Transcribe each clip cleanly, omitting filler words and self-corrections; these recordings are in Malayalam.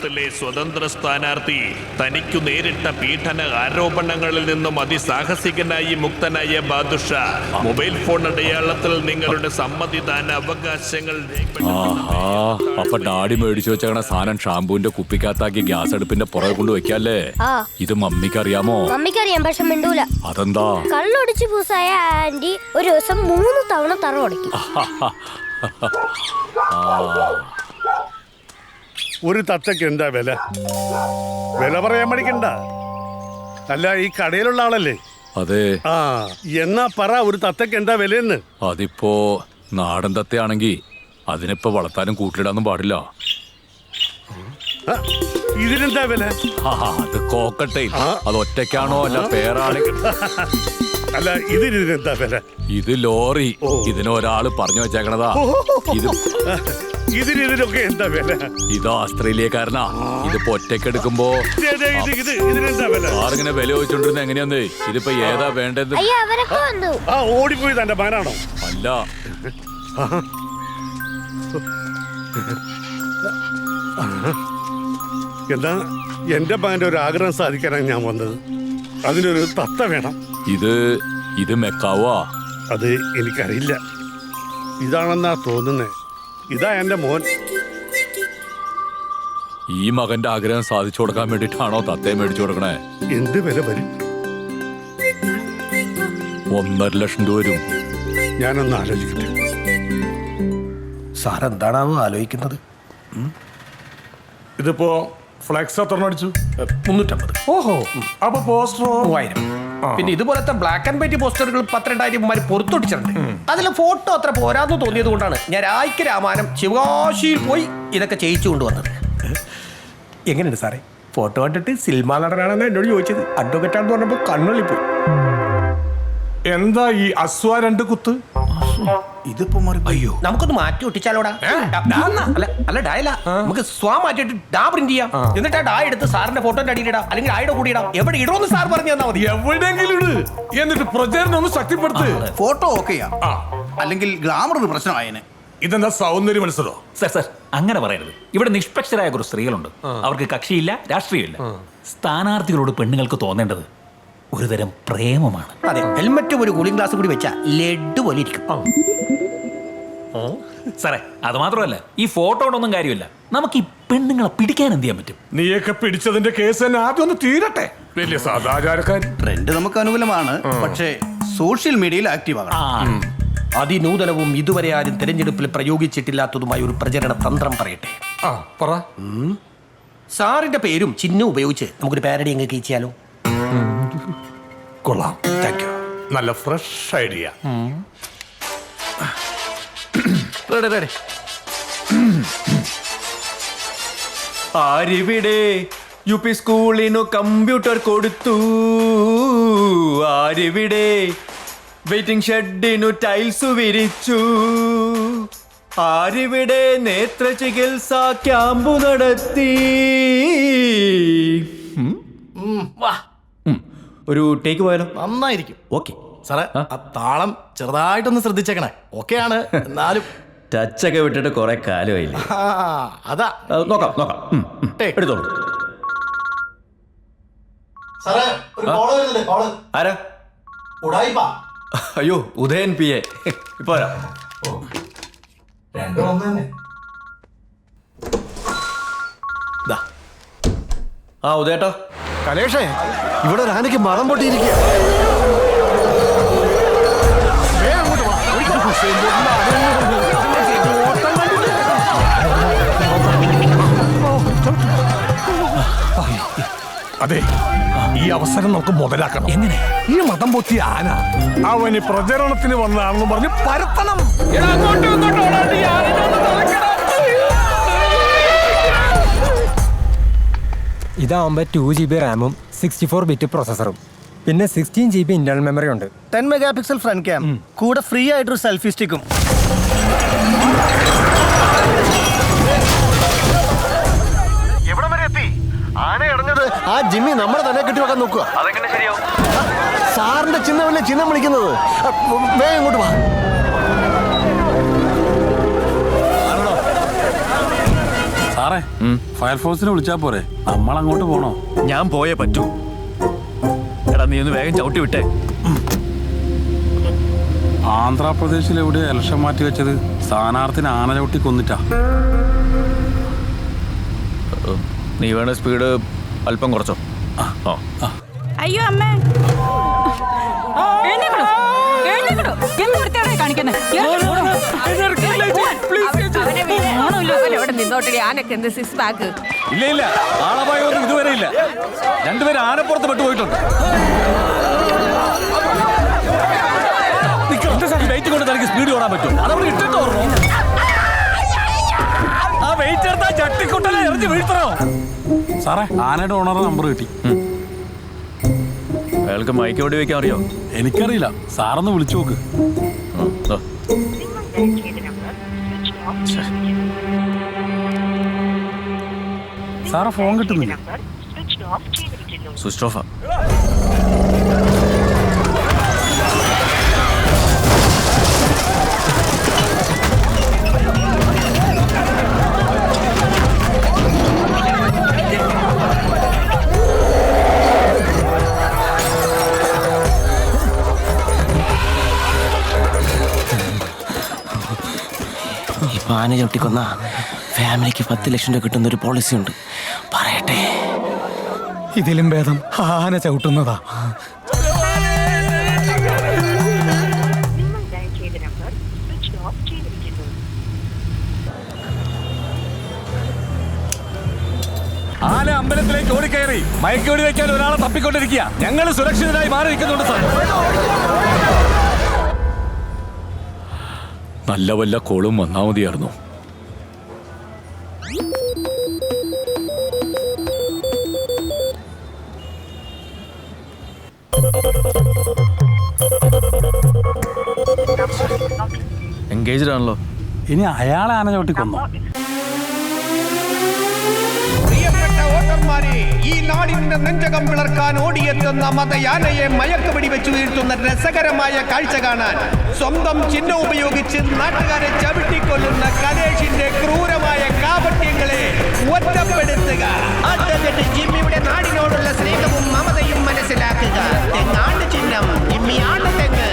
മണ്ഡലത്തിലെ സ്വതന്ത്ര സ്ഥാനാർത്ഥി തനിക്കു നേരിട്ട പീഡന ആരോപണങ്ങളിൽ നിന്നും അതിസാഹസികനായി മുക്തനായ ബാദുഷ മൊബൈൽ ഫോൺ അടയാളത്തിൽ നിങ്ങളുടെ സമ്മതിദാന അവകാശങ്ങൾ അപ്പൊ ഡാഡി മേടിച്ചു വെച്ചേക്കണ സാധനം ഷാമ്പൂവിന്റെ കുപ്പിക്കകത്താക്കി ഗ്യാസ് അടുപ്പിന്റെ പുറകെ കൊണ്ട് വെക്കാല്ലേ? ഇത് മമ്മിക്ക് അറിയാമോ? മമ്മിക്കറിയാം, പക്ഷെ മിണ്ടൂല. അതെന്താ? കള്ളൊടിച്ച് പൂസായ ആന്റി ഒരു ദിവസം 3 തവണ തറ ഉടയ്ക്കും. ഒരു തത്തക്ക് എന്താ വില? വില പറയാൻ പഠിക്കണ്ട. അല്ല, ഈ കടയിലുള്ള ആളല്ലേ? അതെ. എന്നാ പറ, ഒരു തത്തക്ക് എന്താ വിലയെന്ന്? അതിപ്പോ നാടൻ തത്തയാണെങ്കി അതിനിപ്പോ വളർത്താനും കൂട്ടിലിടാനും പാടില്ല. ഇതിനെന്താ വില? അത് കോക്കട്ടെ. അത് ഒറ്റയ്ക്കാണോ അല്ല പേരാണെങ്കിൽ? അല്ല, ഇതിനെന്താ വില? ഇത് ലോറി. ഇതിന് ഒരാള് പറഞ്ഞു വെച്ചേക്കണതാ. ഇതിനൊക്കെ എന്താ വില? ഇത് ഓസ്ട്രേലിയക്കാരനാ. ഇതിപ്പോ ഒറ്റയ്ക്കെടുക്കുമ്പോ ആറിങ്ങനെ വില ചോദിച്ചോണ്ടിരുന്ന എങ്ങനെയാന്ന്? ഇതിപ്പോ ഏതാ വേണ്ടത്? ഓടിപ്പോയി തന്റെ മകനാണോ? അല്ല. എന്താ എന്റെ മകന്റെ ഒരു ആഗ്രഹം സാധിക്കാനാണ് ഞാൻ വന്നത്. അതിനൊരു തത്ത വേണം. ഇത് മെക്കാവാ? അത് എനിക്കറിയില്ല. ഇതാണെന്നാ തോന്നുന്നേ. ഇതാ എന്റെ മോൻ. ഈ മകന്റെ ആഗ്രഹം സാധിച്ചു കൊടുക്കാൻ വേണ്ടിട്ടാണോ തത്തയെ മേടിച്ചു കൊടുക്കണേ? എന്ത് വില വരും? 1.5 ലക്ഷം രൂപ വരും. ഞാനൊന്ന് ആലോചിക്കട്ടെ. സാർ എന്താണാവോ ആലോചിക്കുന്നത്? ഇതിപ്പോ ഫ്ലെക്സ് എത്ര അടിച്ചു? 350. ഓഹോ, അപ്പൊ പോസ്റ്ററോ? 3000. പിന്നെ ഇതുപോലത്തെ ബ്ലാക്ക് ആൻഡ് വൈറ്റ് പോസ്റ്ററുകൾ 12,000 പുറത്തൊടിച്ചിട്ടുണ്ട്. അതിലെ ഫോട്ടോ അത്ര പോരാന്ന് തോന്നിയത് കൊണ്ടാണ് ഞാൻ രായ്ക്ക് രാമാനം ശിവകാശിയിൽ പോയി ഇതൊക്കെ ചെയ്യിച്ചു കൊണ്ടുവന്നത്. എങ്ങനെയുണ്ട് സാറേ? ഫോട്ടോ കണ്ടിട്ട് സിനിമ നടനാണെന്ന് എന്നോട് ചോദിച്ചത്. അഡ്വക്കേറ്റാണെന്ന് പറഞ്ഞപ്പോ കണ്ണുള്ളിപ്പോയി. എന്താ ഈ അസ്വ 2 കുത്ത്? ഇതിപ്പോ അയ്യോ, നമുക്കൊന്ന് മാറ്റി ഒട്ടിച്ചാലോടാ? അല്ല ഡായല്ല, നമുക്ക് സ്വാ മാറ്റിട്ട് ഡാ പ്രിന്റ് ചെയ്യാം. എന്നിട്ട് ആ ഡാ എടുത്ത് സാറിന്റെ ഫോട്ടോന്റെ അടിയിലിടാം, അല്ലെങ്കിൽ ഡായുടെ കൂടി ഇടാം. എവിടെ ഇടോന്ന് സാർ പറഞ്ഞു തന്നാ മതി. എവിടെയെങ്കിലും ഇട്. എന്നിട്ട് പ്രചാരണം ഒന്ന് ശക്തിപ്പെടുത്ത്. ഫോട്ടോ ഓക്കെയാ, അല്ലെങ്കിൽ ഗ്ലാമർ ഒരു പ്രശ്നമായേനെ. ഇതെന്താ സൗന്ദര്യ മത്സരോ? സർ അങ്ങനെ പറയരുത്. ഇവിടെ നിഷ്പക്ഷരായ കുറച്ച് സ്ത്രീകളുണ്ട്. അവർക്ക് കക്ഷിയില്ല, രാഷ്ട്രീയമില്ല. സ്ഥാനാർത്ഥികളോട് പെണ്ണുങ്ങൾക്ക് തോന്നേണ്ടത് ഒരുതരം പ്രേമമാണ്. അതെ, ഹെൽമറ്റും ഒരു കൂളിംഗ് ഗ്ലാസ് കൂടി വെച്ചാൽ ലഡ് പോലെ ഇരിക്കും. സാറേ, അത് മാത്രമല്ല, ഈ ഫോട്ടോടൊന്നും കാര്യമില്ല. നമുക്ക് ഈ പെണ്ണുങ്ങളെ പിടിക്കാൻ എന്ത് ചെയ്യാൻ പറ്റും? നീയൊക്കെ പിടിച്ചതിന്റെ കേസ് തന്നെ ആദ്യം ഒന്ന് തീരട്ടെ. വലിയ സദാചാരക്കാരൻ. ട്രെൻഡ് നമുക്ക് അനുകൂലമാണ്, പക്ഷേ സോഷ്യൽ മീഡിയയിൽ ആക്റ്റീവ് ആകണം. അതിനൂതനവും ഇതുവരെ ആരും തെരഞ്ഞെടുപ്പിൽ പ്രയോഗിച്ചിട്ടില്ലാത്തതുമായ ഒരു പ്രചരണ തന്ത്രം പറയട്ടെ. പറ. സാറിന്റെ പേരും ചിഹ്നവും ഉപയോഗിച്ച് നമുക്കൊരു പാരഡി അങ്ങ് ചെയ്യാലോ? കൊള്ളാം, താങ്ക് യു. നല്ല ഫ്രഷ് ഐഡിയ. ആരിവിടെ UP സ്കൂളിനു കമ്പ്യൂട്ടർ കൊടുത്തു? ആരിവിടെ വെയിറ്റിംഗ് ഷെഡിനു ടൈൽസ് വിരിച്ചു? ആരിവിടെ നേത്ര ചികിത്സ ക്യാമ്പു നടത്തി? ഒരു ടേക്ക് പോയാലോ? നന്നായിരിക്കും. ഓക്കെ സാറേ, ആ താളം ചെറുതായിട്ടൊന്ന് ശ്രദ്ധിച്ചേക്കണേ. ഓക്കെയാണ്, എന്നാലും ടച്ചൊക്കെ വിട്ടിട്ട് കുറെ കാലമായില്ലേ? അതാ. നോക്കാം. എടുത്തോളൂ. ആരാ? അയ്യോ, ഉദയൻ PA. ഇപ്പൊ ഉദയേട്ടോ. കലേഷേ, ഇവിടെ ഒരു ആനയ്ക്ക് മറം പൊട്ടിയിരിക്കുക. അതെ, ഈ അവസരം നമുക്ക് മുതലാക്കണം. എങ്ങനെ? ഈ മതം പൊത്തിയ ആന അവന് പ്രചരണത്തിന് വന്നതാണെന്ന് പറഞ്ഞ് പരത്തണം. ഇതാവുമ്പോൾ 2 GB റാമും 64 ബിറ്റ് പ്രോസസറും പിന്നെ 16 GB ഇന്റർണൽ മെമ്മറി ഉണ്ട്. 10 മെഗാപിക്സൽ ഫ്രണ്ട് ക്യാം, കൂടെ ഫ്രീ ആയിട്ടൊരു സെൽഫി സ്റ്റിക്കും. എവിടെ വരെ എത്തി? ആന ഇറങ്ങത് ആ ജിമ്മി നമ്മളെ തന്നെ കെട്ടിവെക്കാൻ നോക്കുക. അതെങ്ങനെ ശരിയാവും? സാറിന്റെ ചിഹ്നമല്ലേ ചിഹ്നം വിളിക്കുന്നത്. വേഗം ഇങ്ങോട്ട് വാ. സാറേ ഫയർഫോഴ്സിനെ വിളിച്ചാ പോരെ, നമ്മൾ അങ്ങോട്ട് പോണോ? ഞാൻ പോയേ പറ്റൂ. എടാ നീ ഒന്ന് വേഗം ചവിട്ടി വിട്ടേ. ആന്ധ്രാപ്രദേശിൽ എവിടെ ഇലക്ഷൻ മാറ്റി വെച്ചത്? സ്ഥാനാർത്ഥിനെ ആന ചവിട്ടി കൊന്നിട്ടാ. നീ വേണ സ്പീഡ് അല്പം കുറച്ചോ. അയ്യോ അമ്മേ, ഇല്ല ഇല്ല, ആളപായൊന്നും ഇതുവരെ ഇല്ല. രണ്ടുപേരും ആനപ്പുറത്ത് പെട്ടുപോയിട്ടുണ്ട്. വെയിറ്റ് കൊണ്ട് തനിക്ക് സ്പീഡ് ഓടാൻ പറ്റും. അതവിടെ ഇട്ടിട്ട് ഓർമ്മ. ആ വെയിറ്റ് എടുത്താ ചട്ടിക്കൊട്ടല്ലേ എറിഞ്ഞ് വീഴ്ത്തണോ? സാറേ ആനയുടെ ഓണർ നമ്പർ കിട്ടി. അയാൾക്ക് മൈക്ക് ഓടി വെക്കാൻ അറിയോ? എനിക്കറിയില്ല, സാറൊന്ന് വിളിച്ചു നോക്ക്. സാറെ ഫോൺ കിട്ടുന്നില്ല. സ്വിച്ച് ഓഫാ. ആന ചവിട്ടിക്കൊന്ന ഫാമിലിക്ക് 10 ലക്ഷം രൂപ കിട്ടുന്ന ഒരു പോളിസി ഉണ്ട്, പറയട്ടെ. ഇതിലും ഭേദം ആന ചവിട്ടുന്നതാ. ആന അമ്പലത്തിലേക്ക് ഓടിക്കയറി മയക്കോടി വെക്കാൻ ഒരാളെ തപ്പിക്കൊണ്ടിരിക്കുക. ഞങ്ങൾ സുരക്ഷിതരായി മാറി നിൽക്കുന്നുണ്ട് സാർ. നല്ല വല്ല കോളും വന്നാ മതിയായിരുന്നു. എൻഗേജ്ഡ് ആണല്ലോ. ഇനി അയാളെ ആന ചവിട്ടി കൊന്നോ? പ്രിയപ്പെട്ട വോട്ടർമാരെ, ഈ നാടിന്റെ നെഞ്ചകം പിളർക്കാൻ ഓടിയെത്തുന്ന മതയാനയെ മയക്കുപിടി വെച്ചു വീഴ്ത്തുന്ന രസകരമായ കാഴ്ച കാണാൻ സ്വന്തം ചിഹ്നം ഉപയോഗിച്ച് നാട്ടുകാരെ ചവിട്ടിക്കൊല്ലുന്ന കലേഷിന്റെ ക്രൂരമായ കാപട്യങ്ങളെ ഒറ്റപ്പെടുത്തുക. അഡ്വക്കേറ്റ് ജിമ്മിയുടെ നാടിനോടുള്ള സ്നേഹവും മമതയും മനസ്സിലാക്കുക. തെങ്ങാണ് ചിഹ്നം, ജിമ്മിയാണ് തെങ്ങ്.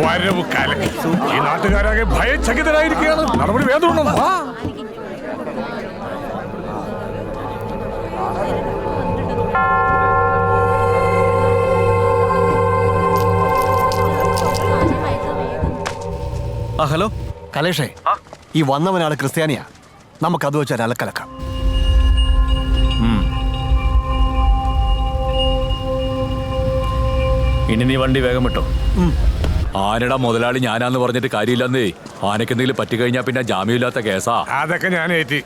വരവ് കലക്കി. ഈ നാട്ടുകാരാകെ ഭയചകിതരായിരിക്കുകയാണ്. നടപടി വേദമുണ്ടോ? ഹലോ കലേഷേ, ഈ വന്നവനാണ് ക്രിസ്ത്യാനിയാ. നമുക്കത് വെച്ചാൽ അലക്കലക്കാം. ഇനി നീ വണ്ടി വേഗം വിട്ടോ. ആനയുടെ മുതലാളി ഞാനാന്ന് പറഞ്ഞിട്ട് കാര്യമില്ലെന്നേ. ആനയ്ക്ക് എന്തെങ്കിലും പറ്റിക്കഴിഞ്ഞാൽ പിന്നെ ജാമ്യമില്ലാത്ത കേസാ. അതൊക്കെ ഞാൻ ഏറ്റി.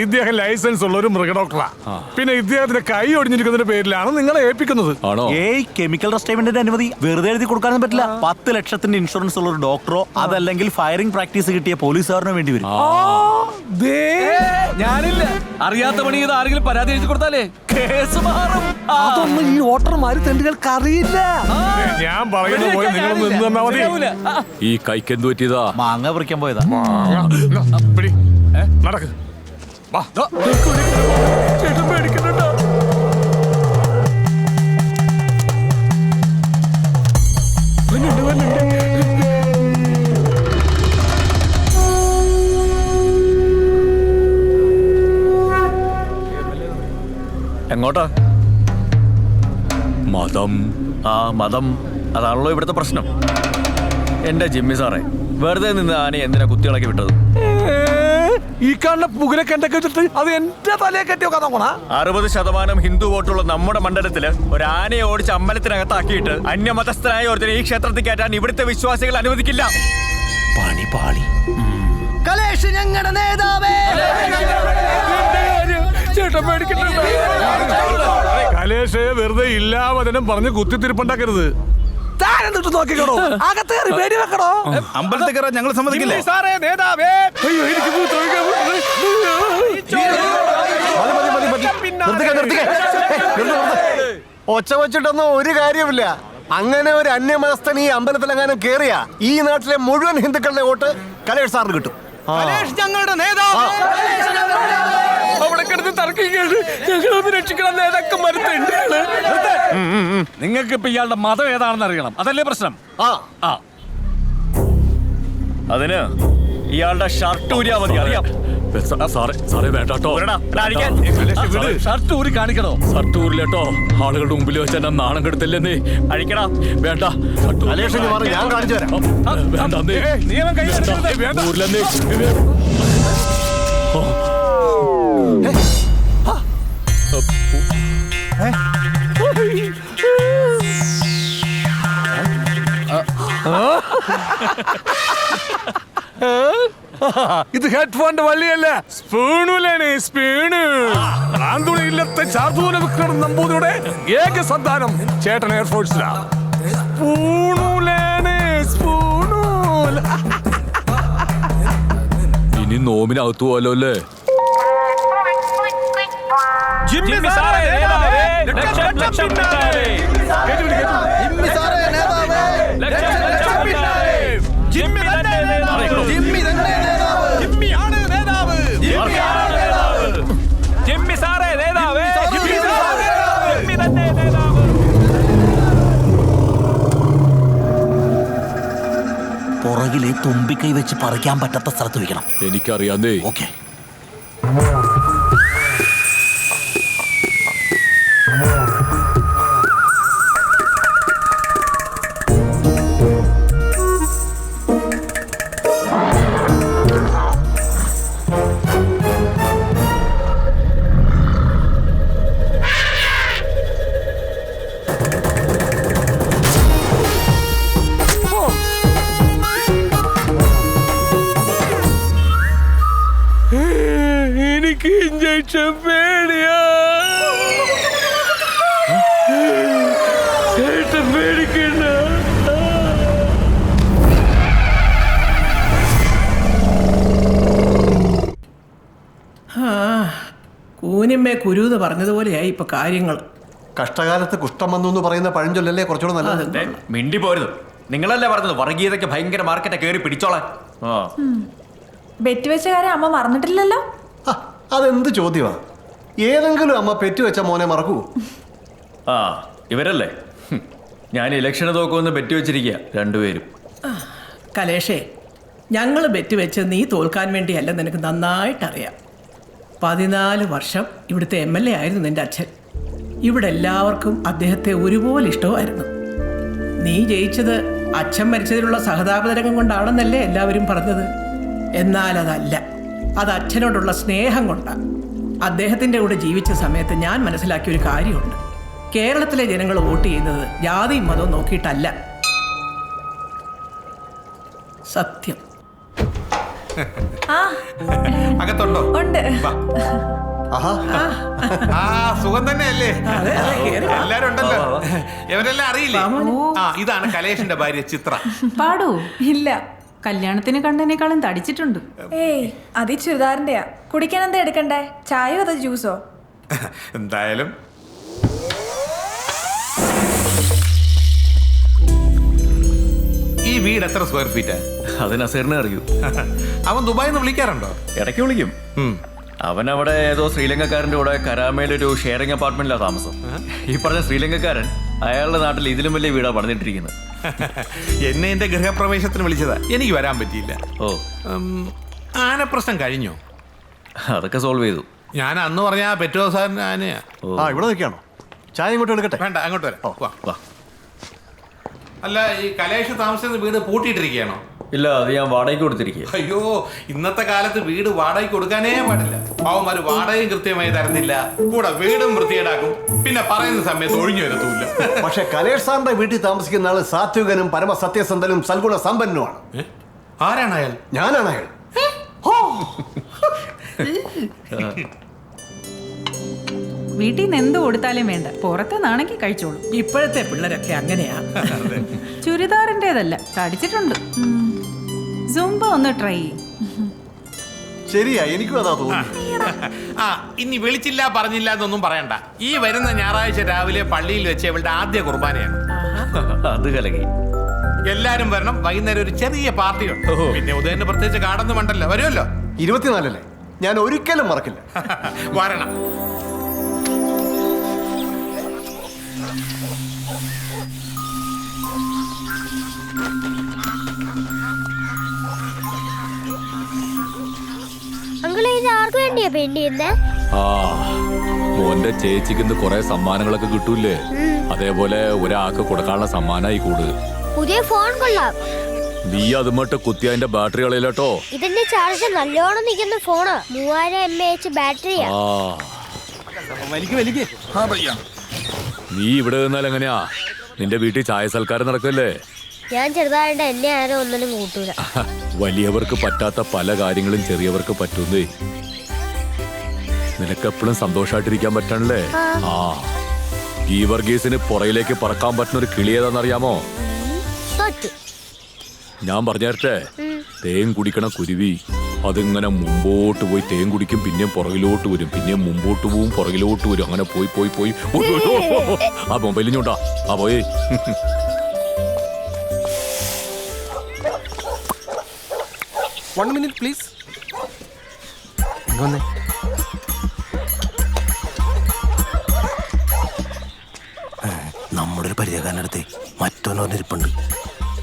ഇദ്ദേഹം ലൈസൻസ് ഉള്ള ഒരു മൃഗഡോക്ടറാ. പിന്നെ ഇദ്ദേഹത്തിന്റെ കൈ ഒടിഞ്ഞിരിക്കുന്നതിന്റെ പേരിലാണ് നിങ്ങളെ ഏൽപ്പിക്കുന്നത്. ആണോ? കെമിക്കൽ റെസ്റ്റേമെന്റിന്റെ അനുമതി വെറുതെ എഴുതി കൊടുക്കാനൊന്നും പറ്റില്ല. 10 ലക്ഷത്തിന്റെ ഇൻഷുറൻസ് ഉള്ള ഒരു ഡോക്ടറോ അതല്ലെങ്കിൽ ഫയറിംഗ് പ്രാക്ടീസ് കിട്ടിയ പോലീസുകാരനോ വേണ്ടി വരും. ഞാനില്ല. അറിയാത്ത പണി ചെയ്ത് ആരെങ്കിലും പരാതി എഴുതി കൊടുത്താലേ കേസ് മാറും. അതൊന്നും ഈ വോട്ടർമാര് തെണ്ടുകൾക്ക് അറിയില്ല. ഞാൻ പറയുന്ന പോലെ നിങ്ങളൊന്ന് നിന്ന് തന്നാ മതി. ഈ കൈക്ക് എന്ത് പറ്റിയതാ? മാങ്ങ പറിക്കാൻ പോയതാ. നടക്ക്. എങ്ങോട്ടാ? മതം. മതം അതാണല്ലോ ഇവിടുത്തെ പ്രശ്നം. എന്റെ ജിമ്മി സാറേ, വെറുതെ നിന്ന് ആന എന്തിനാ കുത്തികളക്കി വിട്ടത്? ഈ കാണുന്ന പുകലൊക്കെ എന്തൊക്കെ വെച്ചിട്ട് അത് എന്റെ തലയെ കെട്ടി വെക്കാൻ നോക്കണ. 60% ഹിന്ദു വോട്ടുള്ള നമ്മുടെ മണ്ഡലത്തില് ഒരു ആനയെ ഓടിച്ച് അമ്പലത്തിനകത്താക്കിയിട്ട് അന്യമതസ്ഥനായ ഒരുത്തനെ ഈ ക്ഷേത്രത്തിൽ കയറ്റാൻ ഇവിടുത്തെ വിശ്വാസികൾ അനുവദിക്കില്ല. പണി പാളി. കലേഷ് ഞങ്ങളുടെ നേതാവേ. കലേഷ് വെറുതെ ഇല്ലാവചനം പറഞ്ഞ് കുത്തിത്തിരിപ്പുണ്ടാക്കരുത്. നോക്കിക്കോളോ, അകത്ത് കയറി വെടി വെക്കണോ? അമ്പലത്തിൽ കയറാൻ ഞങ്ങൾ സമ്മതിക്കില്ലേ? സാറേ നേതാവേ. ഒച്ച വെച്ചിട്ടൊന്നും ഒരു കാര്യമില്ല. അങ്ങനെ ഒരു അന്യമതസ്ഥൻ ഈ അമ്പലത്തിലെങ്ങാനും കേറിയ ഈ നാട്ടിലെ മുഴുവൻ ഹിന്ദുക്കളുടെ വോട്ട് കലേഷ് സാറിന് കിട്ടും. ഞങ്ങളുടെ നേതാവ് അവിടെ കിടന്ന് തർക്കിക്കരുത്. ഞങ്ങളൊന്ന് രക്ഷിക്കണം. നേതാക്കന്മാരെ നിങ്ങൾക്ക് ഇപ്പൊ ഇയാളുടെ മതം ഏതാണെന്ന് അറിയണം, അതല്ലേ പ്രശ്നം? അതിന് ഇയാളുടെ ഷർട്ട് ഊരിയാ മതി. അറിയാം. സാറേ വേണ്ടാട്ടോ. ഷർട്ട് ഊരി കാണിക്കണോ? ഷർട്ട് ഊരില്ലേട്ടോ. ആളുകളുടെ മുമ്പിൽ വെച്ച് എന്നെ നാണം കെടുത്തല്ലേ. അഴിക്കടാ. വേണ്ട. ഞാൻ കാണിച്ചു തരാം. നിയമം കൈ ഊരിലെന്നേ. ഇത് ഹെഡ്ഫോണിന്റെ വള്ളിയല്ല, സ്പൂണുലാണ്. സ്പൂണ് ആന്തുണി ഇല്ലത്തെ ചാർദൂല വിക്രം നമ്പൂതിരിയുടെ ഏക സന്താനം ചേട്ടൻ എയർഫോഴ്സിലാ. സ്പൂണുലാണ്. സ്പൂണൂല. ഇനി നോമിനകത്തു പോലോ അല്ലേ? ജിമ്മി സാറേ നേതാവേ, ലക്ഷം ലക്ഷം പിന്നാലെ. ജിമ്മി സാറേ നേതാവേ, ലക്ഷം ലക്ഷം പിന്നാലെ. ജിമ്മി തന്നെ നേതാവ്. ജിമ്മി തന്നെ നേതാവ്. ജിമ്മിയാണ് നേതാവ്. ജിമ്മിയാണ് നേതാവ്. ജിമ്മി സാറേ നേതാവേ, ജിമ്മി സാറേ നേതാവ്. ജിമ്മി തന്നെ നേതാവ്. പുറകിലെ തുമ്പിക്കൈ വെച്ച് പറിക്കാൻ പറ്റാത്ത സ്ഥലത്ത് വെക്കണം. എനിക്കറിയാന്നേ. ഓക്കെ. എനിക്ക് ഇഞ്ചക്ഷൻ പേടിയാ. പേടിക്കണ്ട. കൂനിമ്മേ കുരു എന്ന് പറഞ്ഞതുപോലെയായി ഇപ്പൊ കാര്യങ്ങൾ. കഷ്ടകാലത്ത് കുഷ്ഠം വന്നു എന്ന് പറയുന്ന പഴഞ്ചൊല്ലല്ലേ കുറച്ചുകൂടെ നല്ലത്. മിണ്ടി പോരുത്. നിങ്ങളല്ലേ പറഞ്ഞത് വർഗീയതയ്ക്ക് ഭയങ്കര മാർക്കറ്റ് കയറി പിടിച്ചോളാൻ. ബെറ്റ് വെച്ച കാര്യം അമ്മ മറന്നിട്ടില്ലല്ലോ. അതെന്ത് ചോദ്യമാ? ഏതെങ്കിലും അമ്മ പെറ്റുവെച്ച മോനെ മറക്കൂ? ആ ഇവരല്ലേ. ഞാൻ ഇലക്ഷന് തോക്കുമെന്ന് ബെറ്റ് വെച്ചിരിക്കുക രണ്ടുപേരും. കലേഷേ, ഞങ്ങൾ ബെറ്റ് വെച്ച് നീ തോൽക്കാൻ വേണ്ടിയല്ല, നിനക്ക് നന്നായിട്ടറിയാം. 14 വർഷം ഇവിടുത്തെ MLA ആയിരുന്നു നിന്റെ അച്ഛൻ. ഇവിടെ എല്ലാവർക്കും അദ്ദേഹത്തെ ഒരുപോലെ ഇഷ്ടമായിരുന്നു. നീ ജയിച്ചത് അച്ഛൻ മരിച്ചതിലുള്ള സഹതാപതരംഗം കൊണ്ടാണെന്നല്ലേ എല്ലാവരും പറഞ്ഞത്. എന്നാൽ അതല്ല, അത് അച്ഛനോടുള്ള സ്നേഹം കൊണ്ടാണ്. അദ്ദേഹത്തിൻ്റെ കൂടെ ജീവിച്ച സമയത്ത് ഞാൻ മനസ്സിലാക്കിയ ഒരു കാര്യമുണ്ട്. കേരളത്തിലെ ജനങ്ങൾ വോട്ട് ചെയ്യുന്നത് ജാതിയും മതവും നോക്കിയിട്ടല്ല. സത്യം. അകത്തുണ്ടോ? ഉണ്ട്. സുഖം തന്നെയല്ലേ? എല്ലാരും ഉണ്ടല്ലോ. ഇവരെല്ലാം അറിയില്ലേ? ഇതാണ് കലേഷിന്റെ ഭാര്യ ചിത്ര. പാടൂ? ഇല്ല, കല്യാണത്തിന് കണ്ടതിനേക്കാളും തടിച്ചിട്ടുണ്ട്. ഏയ്, അത് ചുരിദാറിന്റെയാ. കുടിക്കാൻ എന്താ എടുക്കണ്ടേ? ചായയോ അതോ ജ്യൂസോ? എന്തായാലും ഈ വീട് എത്ര സ്ക്വയർ ഫീറ്റാ? അത് നസീറിനെ അറിയൂ. അവൻ ദുബായിൽ നിന്ന് വിളിക്കാറുണ്ടോ? ഇടയ്ക്ക് വിളിക്കും. അവൻ അവിടെ ഏതോ ശ്രീലങ്കക്കാരൻ്റെ കൂടെ കരാമയിലൊരു ഷെയറിംഗ് അപ്പാർട്ട്മെന്റിലാണ് താമസം. ഈ പറഞ്ഞ ശ്രീലങ്കക്കാരൻ അയാളുടെ നാട്ടിൽ ഇതിലും വലിയ വീടാണ് പണിതിട്ടിരിക്കുന്നത്. എന്നെ എന്റെ ഗൃഹപ്രവേശത്തിന് വിളിച്ചതാ. എനിക്ക് വരാൻ പറ്റിയില്ല. ഓ, ആനപ്രശ്നം കഴിഞ്ഞോ? അതൊക്കെ സോൾവ് ചെയ്തു. ഞാൻ അന്ന് പറഞ്ഞ പെറ്റോ സാറിന് ആനയാ. ഇവിടെ നിൽക്കാണോ? ചായ ഇങ്ങോട്ട് എടുക്കട്ടെ? വേണ്ട, അങ്ങോട്ട് വരാം. അല്ല, ഈ കലേഷ് താമസിക്കുന്ന വീട് പൂട്ടിയിട്ടിരിക്കുകയാണോ? ഇല്ല, അത് ഞാൻ വാടകയ്ക്ക് കൊടുത്തിരിക്കുക. അയ്യോ, ഇന്നത്തെ കാലത്ത് വീട് വാടകയ്ക്ക് കൊടുക്കാനേ പാടില്ല. പാവന്മാര് വാടകയും കൃത്യമായി തരുന്നില്ല, കൂടെ വീടും വൃത്തിയേടാക്കും, പിന്നെ പറയുന്ന സമയത്ത് ഒഴിഞ്ഞു വരത്തുമില്ല. പക്ഷെ കലേഷ് സാറിന്റെ വീട്ടിൽ താമസിക്കുന്ന ആള് സാത്വികനും പരമസത്യസന്ധനും സൽഗുണ സമ്പന്നനുമാണ്. ആരാണ് അയാൾ? ഞാനാണ് അയാൾ. വീട്ടിൽ നിന്ന് എന്ത് കൊടുത്താലും വേണ്ട, പുറത്തുനിന്നാണെങ്കിൽ കഴിച്ചോളൂ. ഇപ്പോഴത്തെ പിള്ളേരൊക്കെ അങ്ങനെയാ. ചുരിദാറിൻ്റെതല്ല, തടിച്ചിട്ടുണ്ട്. സുംബ ഒന്ന് ട്രൈ ചെയ്യും. ശരിയാ, എനിക്കും അതാ തോന്നുന്നു. ഇനി വിളിച്ചില്ല പറഞ്ഞില്ല എന്നൊന്നും പറയണ്ട. ഈ വരുന്ന ഞായറാഴ്ച രാവിലെ പള്ളിയിൽ വെച്ച് ഇവളുടെ ആദ്യ കുർബാനയാണ്. അത് കലകി. എല്ലാരും വരണം. വൈകുന്നേരം ഒരു ചെറിയ പാർട്ടിയുണ്ട്. പിന്നെ ഉദയന് പ്രത്യേകിച്ച് കാടൊന്നും വേണ്ടല്ലോ, വരുമല്ലോ. 24 ഞാൻ ഒരിക്കലും മറക്കില്ല. വരണം. അങ്കിളെ ഇത് ആർക്ക് വേണ്ടിയാ പെയിന്റ് ചെയ്യുന്നേ? ആ മോന്റെ ചേച്ചിക്ക് ഇന്ന് കുറെ സമ്മാനങ്ങളൊക്കെ കിട്ടൂലേ, അതേപോലെ ഒരാൾക്ക് കൊടുക്കാനുള്ള സമ്മാനായി കൂട്. പുതിയ ഫോൺ കൊള്ളാം. നീ അതുമട്ട് കുത്തി അതിന്റെ ബാറ്ററി കളയില്ലട്ടോ. ഇതിന്റെ ചാർജ് നല്ലോണം നിൽക്കുന്ന ഫോണ്. 3000 mAh ബാറ്ററിയാ. നീ ഇവിടെ നിന്നാൽ എങ്ങനെയാ? നിന്റെ വീട്ടിൽ ചായ സൽക്കാരം നടക്കല്ലേ? ഞാൻ ചെറുതായിട്ട് എന്നെ ആരും ഒന്നിനും കൂട്ടൂല. വലിയവർക്ക് പറ്റാത്ത പല കാര്യങ്ങളും ചെറിയവർക്ക് പറ്റുന്നേ. നിനക്കെപ്പോഴും സന്തോഷമായിട്ടിരിക്കാൻ പറ്റണല്ലേ? ആ ഈ വർഗീസിന് പുറയിലേക്ക് പറക്കാൻ പറ്റുന്ന ഒരു കിളി ഏതാണെന്നറിയാമോ? ഞാൻ പറഞ്ഞേരട്ടെ, തേൻ കുടിക്കണ കുരുവി. അതിങ്ങനെ മുമ്പോട്ട് പോയി തേൻ കുടിക്കും, പിന്നെയും പുറകിലോട്ട് വരും, പിന്നെയും മുമ്പോട്ട് പോവും, പുറകിലോട്ട് വരും. അങ്ങനെ പോയി പോയി പോയി ആ മൊബൈലിഞ്ഞോണ്ടാ ആ പോയി. One minute, please. നമ്മുടെ ഒരു പരിചയക്കാരനടുത്ത് മറ്റൊന്നിരിപ്പുണ്ട്.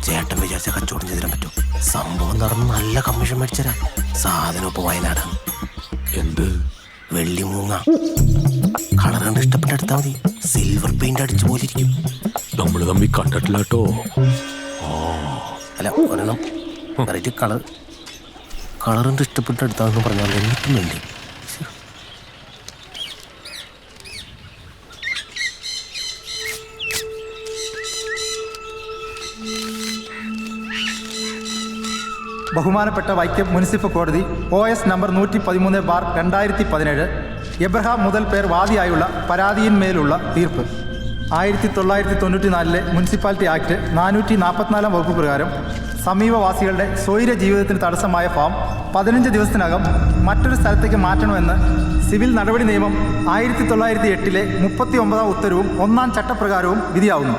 ചേട്ടൻ വിചാരിച്ച കച്ചവടം ചെയ്തിടാൻ പറ്റും. സംഭവം നടന്ന് നല്ല കമ്മീഷൻ മേടിച്ചരാ. സാധനം ഇപ്പൊ വയനാടാണ്. എന്ത്? വെള്ളി മൂങ്ങ. കളർ കണ്ട് ഇഷ്ടപ്പെട്ട എടുത്താൽ മതി. സിൽവർ പെയിന്റ് അടിച്ചു പോലിരിക്കും. നമ്മൾ തമ്മിൽ കണ്ടിട്ടില്ല കേട്ടോ. അല്ല ഒരെണ്ണം വെറൈറ്റി കളർ കണ്ട് ഇഷ്ടപ്പെട്ട എടുത്താന്ന് പറഞ്ഞാൽ എനിക്കും വേണ്ടി. ബഹുമാനപ്പെട്ട വൈക്കം മുനിസിപ്പൽ കോടതി OS നമ്പർ 113/2017 എബ്രഹാം മുതൽ പേർ വാദിയായുള്ള പരാതിയിന്മേലുള്ള തീർപ്പ്. 1994 മുനിസിപ്പാലിറ്റി ആക്ട് 444 വകുപ്പ് പ്രകാരം സമീപവാസികളുടെ സ്വൈര ജീവിതത്തിന് തടസ്സമായ ഫാം 15 ദിവസത്തിനകം മറ്റൊരു സ്ഥലത്തേക്ക് മാറ്റണമെന്ന് സിവിൽ നടപടി നിയമം 1908 39 ഉത്തരവും 1-ാം ചട്ടപ്രകാരവും വിധിയാവുന്നു.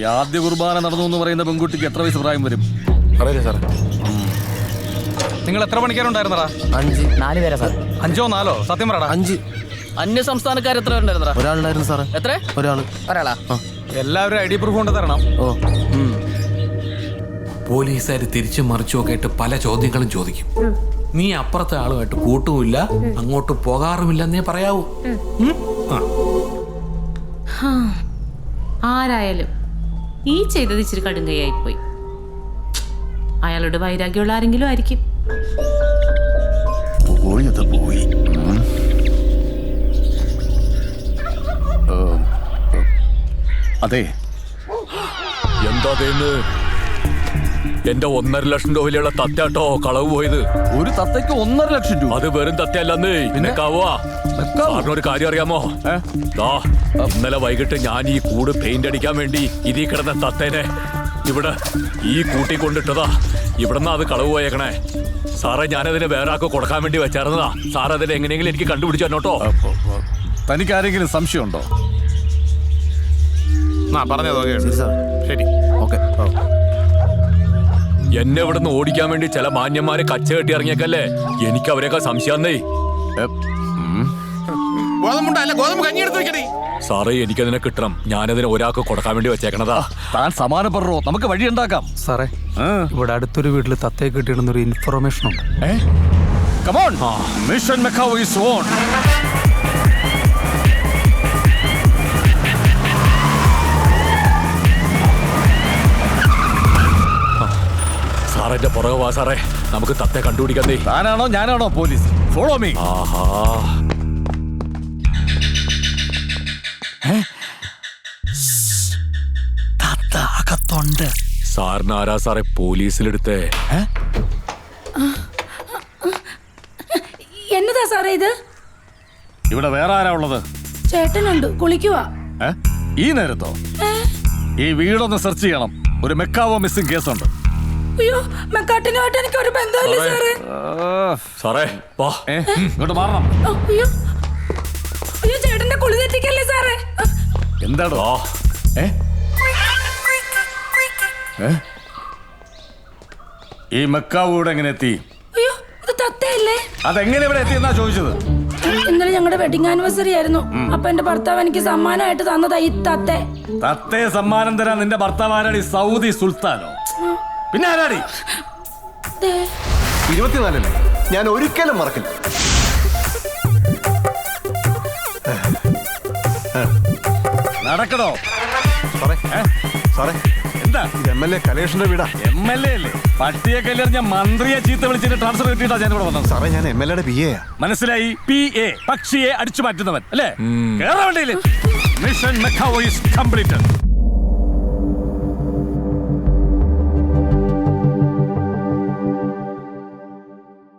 ഈ ആദ്യ കുർബാന നടന്നു എന്ന് പറയുന്ന പെൺകുട്ടിക്ക് എത്ര വയസ്സ് പ്രായം വരും? അറിയില്ല സാർ. നിങ്ങൾ എത്ര പണിക്കാരുണ്ടായിരുന്നടാ? 5 4 പേരാ സാർ. 5 4 സത്യം പറയടാ. 5. അന്യ സംസ്ഥാനക്കാർ എത്ര ഉണ്ടായിരുന്നടാ? ഒരാളുണ്ടായിരുന്നു സാറേ. എത്ര? ഒരാളാ. എല്ലാവരും ID പ്രൂഫ് കൊണ്ട് തരണം. പോലീസുകാർ തിരിച്ചും മറിച്ചുമൊക്കെ ആയിട്ട് പല ചോദ്യങ്ങളും ചോദിക്കും. നീ അപ്പുറത്തെ ആളുമായിട്ട് കൂട്ടുമില്ല, അങ്ങോട്ട് പോകാറുമില്ലെന്നേ പറയാവൂ. ആരായാലും ഈ ചെയ്തത് ഇച്ചിരി കടുങ്കയായിപ്പോയി. അയാളുടെ വൈരാഗ്യമുള്ള ആരെങ്കിലും ആയിരിക്കും. പോയി അതെ. എന്താ എന്റെ 1.5 ലക്ഷം രൂപ വിലയുള്ള തത്തയാട്ടോ കളവ് പോയത്. ഒരു തത്തയ്ക്ക് 1.5 ലക്ഷം രൂപ? അത് വെറും തത്തയല്ലെന്നേ. പിന്നെ സാറിനൊരു കാര്യം അറിയാമോ? ഇന്നലെ വൈകിട്ട് ഞാൻ ഈ കൂട് പെയിന്റ് അടിക്കാൻ വേണ്ടി ഇതിൽ കിടന്ന തത്തേനെ ഇവിടെ ഈ കൂട്ടി കൊണ്ടിട്ടതാ. ഇവിടെന്നാ അത് കളവ് പോയേക്കണേ. സാറേ, ഞാനതിനെ വേറെ ആൾക്ക് കൊടുക്കാൻ വേണ്ടി വെച്ചായിരുന്നതാ. സാർ അതിനെ എങ്ങനെയെങ്കിലും എനിക്ക് കണ്ടുപിടിച്ചു തന്നോട്ടോ. തനിക്ക് ആരെങ്കിലും സംശയമുണ്ടോ? പറഞ്ഞതോ ശരി. ഓക്കെ. എന്നെ ഇവിടുന്ന് ഓടിക്കാൻ വേണ്ടി ചില മാന്യന്മാരെ കച്ച കെട്ടി ഇറങ്ങിയേക്കല്ലേ. എനിക്ക് അവരെയൊക്കെ സംശയാന്നേ. ഗോതമ്പ് കഞ്ഞി എടുത്ത് വെക്കണേ. സാറേ, എനിക്കതിനെ കിട്ടണം. ഞാനതിനെ ഒരാൾക്ക് കൊടുക്കാൻ വേണ്ടി വെച്ചേക്കണതാ. താൻ സമാനപ്പെടോ, നമുക്ക് വഴി ഉണ്ടാക്കാം. സാറേ, ഇവിടെ അടുത്തൊരു വീട്ടിൽ തത്തയെ കിട്ടിയിടുന്നൊരു ഇൻഫർമേഷൻ ഉണ്ട്. Come on. Mission Macau is on. സാറേ, പുറകെ വാ സാറേ. നമുക്ക് തത്തെ കണ്ടുപിടിക്കുന്നേ. താനാണോ ഞാനാണോ പോലീസ്? Follow me. ആഹാ, തത്ത അകത്തുണ്ട്. സാറിന് ആരാ സാറേ പോലീസിലെടുത്തേ? സാറേ ഇത്? ഇവിടെ വേറെ ആരാ ഉള്ളത്? ചേട്ടനുണ്ട്, കുളിക്കുവാ. ഈ നേരത്തോ? ഈ വീടൊന്ന് സെർച്ച് ചെയ്യണം. ഒരു മെക്കാവോ മിസ്സിംഗ് കേസുണ്ട്. അയ്യോ, മെക്കാട്ടിനുമായിട്ട് എനിക്ക് ഒരു ബന്ധമില്ല സാറേ. സാറേ വാ, ഇങ്ങോട്ട് മാറണം. അയ്യോ അയ്യോ, ചേട്ടന്റെ കുളി തെറ്റിക്കല്ലേ സാറേ. എന്താടോ? ഈ മെക്കാവോ ഇവിടെ എങ്ങനെ എത്തി? അയ്യോ, ഇത് തത്തയല്ലേ? അതെങ്ങനെ ഇവിടെ എത്തി എന്നാ ചോദിച്ചത്? ഇന്നലെ ഞങ്ങളുടെ വെഡിങ് ആനിവേഴ്സറി ആയിരുന്നു. അപ്പൊ എന്റെ ഭർത്താവ് എനിക്ക് സമ്മാനമായിട്ട് തന്നതാ ഈ തത്തെ. തത്തയെ സമ്മാനം തരാൻ നിന്റെ ഭർത്താവ് ആരാടി? സൗദി സുൽത്താനോ? പിന്നെ ആരാടി? 24 ഞാൻ ഒരിക്കലും മറക്കില്ല. നടക്കണോ? സാറേ എന്താ? MLA കലേഷിന്റെ വീടാ. MLA അല്ലേ? പട്ടിയെ കല്ലെറിഞ്ഞ മന്ത്രിയെ ചീത്ത വിളിച്ചിട്ട് ട്രാൻസ്ഫർ കിട്ടിയിട്ടാ ഞാൻ ഇവിടെ വന്നത്. സാറേ ഞാൻ MLA PA. മനസ്സിലായി? PA, പക്ഷിയെ അടിച്ചു മാറ്റുന്നവൻ അല്ലേ? കേരള വണ്ടിയില് മിഷൻ മെക്കാവോ ഈസ് കംപ്ലീറ്റഡ്.